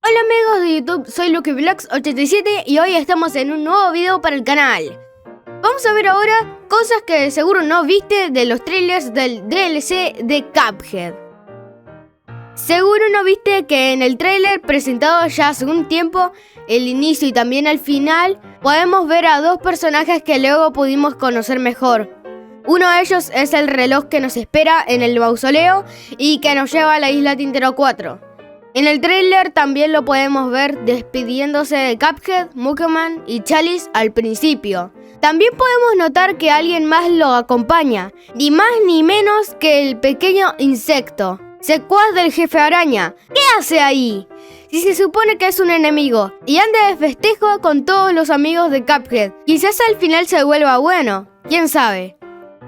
Hola amigos de YouTube, soy LuckyVlogs87 y hoy estamos en un nuevo video para el canal. Vamos a ver ahora cosas que seguro no viste de los trailers del DLC de Cuphead. Seguro no viste que en el trailer presentado ya hace un tiempo, el inicio y también el final, podemos ver a dos personajes que luego pudimos conocer mejor. Uno de ellos es el reloj que nos espera en el mausoleo y que nos lleva a la isla Tintero 4. En el trailer también lo podemos ver despidiéndose de Cuphead, Mugman y Chalice al principio. También podemos notar que alguien más lo acompaña, ni más ni menos que el pequeño insecto, secuaz del jefe araña. ¿Qué hace ahí? Si se supone que es un enemigo y anda de festejo con todos los amigos de Cuphead, quizás al final se vuelva bueno, quién sabe.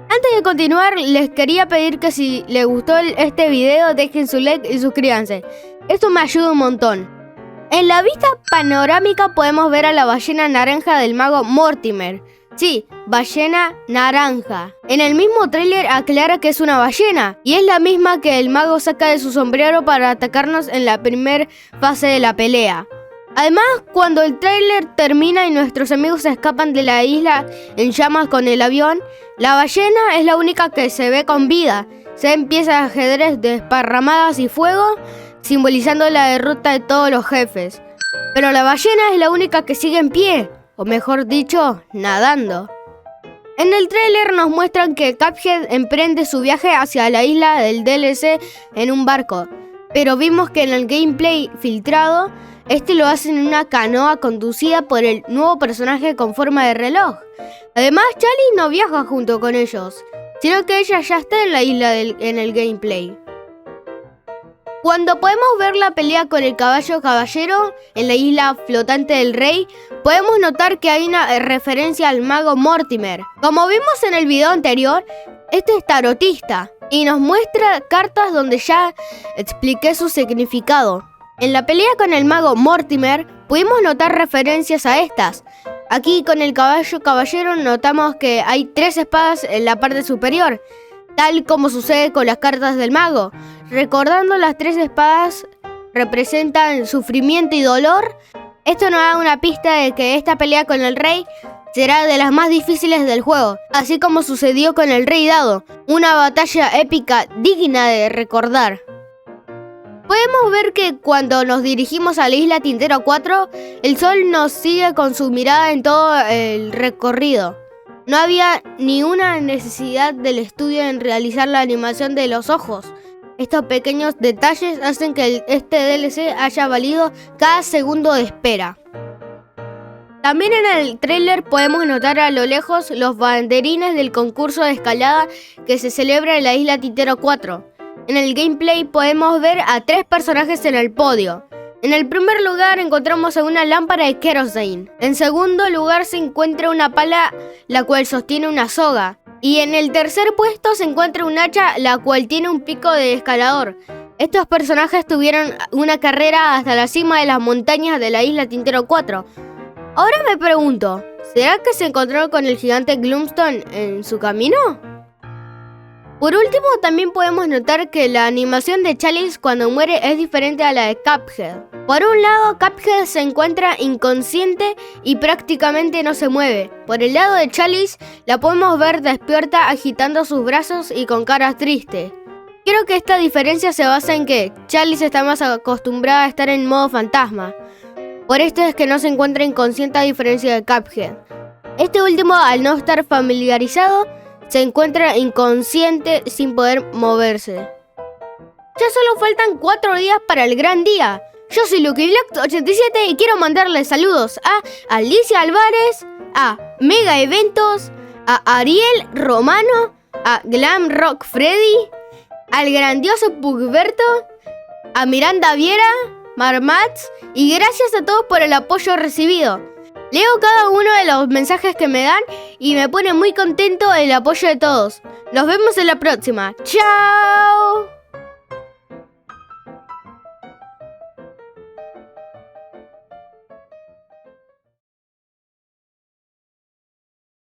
Antes de continuar, les quería pedir que si les gustó este video dejen su like y suscríbanse. Esto me ayuda un montón. En la vista panorámica podemos ver a la ballena naranja del mago Mortimer. Sí, ballena naranja. En el mismo tráiler aclara que es una ballena y es la misma que el mago saca de su sombrero para atacarnos en la primera fase de la pelea. Además, cuando el tráiler termina y nuestros amigos se escapan de la isla en llamas con el avión, la ballena es la única que se ve con vida. Se ven piezas de ajedrez desparramadas y fuego, simbolizando la derrota de todos los jefes. Pero la ballena es la única que sigue en pie, o mejor dicho, nadando. En el tráiler nos muestran que Cuphead emprende su viaje hacia la isla del DLC en un barco, pero vimos que en el gameplay filtrado, este lo hace en una canoa conducida por el nuevo personaje con forma de reloj. Además, Chalice no viaja junto con ellos, sino que ella ya está en la isla en el gameplay. Cuando podemos ver la pelea con el caballo caballero en la isla flotante del rey, podemos notar que hay una referencia al mago Mortimer. Como vimos en el video anterior, este es tarotista y nos muestra cartas donde ya expliqué su significado. En la pelea con el mago Mortimer pudimos notar referencias a estas. Aquí con el caballo caballero notamos que hay 3 espadas en la parte superior, tal como sucede con las cartas del mago. Recordando, las 3 espadas representan sufrimiento y dolor. Esto nos da una pista de que esta pelea con el rey será de las más difíciles del juego, así como sucedió con el rey dado, una batalla épica digna de recordar. Podemos ver que cuando nos dirigimos a la isla Tintero 4, el sol nos sigue con su mirada en todo el recorrido. No había ni una necesidad del estudio en realizar la animación de los ojos. Estos pequeños detalles hacen que este DLC haya valido cada segundo de espera. También en el tráiler podemos notar a lo lejos los banderines del concurso de escalada que se celebra en la isla Tintero 4. En el gameplay podemos ver a 3 personajes en el podio. En el primer lugar encontramos a una lámpara de kerosene. En segundo lugar se encuentra una pala la cual sostiene una soga. Y en el tercer puesto se encuentra un hacha la cual tiene un pico de escalador. Estos personajes tuvieron una carrera hasta la cima de las montañas de la isla Tintero 4. Ahora me pregunto, ¿será que se encontraron con el gigante Gloomstone en su camino? Por último, también podemos notar que la animación de Chalice cuando muere es diferente a la de Cuphead. Por un lado, Cuphead se encuentra inconsciente y prácticamente no se mueve. Por el lado de Chalice, la podemos ver despierta agitando sus brazos y con cara triste. Creo que esta diferencia se basa en que Chalice está más acostumbrada a estar en modo fantasma. Por esto es que no se encuentra inconsciente a diferencia de Cuphead. Este último, al no estar familiarizado, se encuentra inconsciente sin poder moverse. Ya solo faltan 4 días para el gran día. Yo soy LuckyVlogs87 y quiero mandarle saludos a Alicia Álvarez, a Mega Eventos, a Ariel Romano, a Glam Rock Freddy, al grandioso Pugberto, a Miranda Viera, Marmats y gracias a todos por el apoyo recibido. Leo cada uno de los mensajes que me dan y me pone muy contento el apoyo de todos. Nos vemos en la próxima. ¡Chao!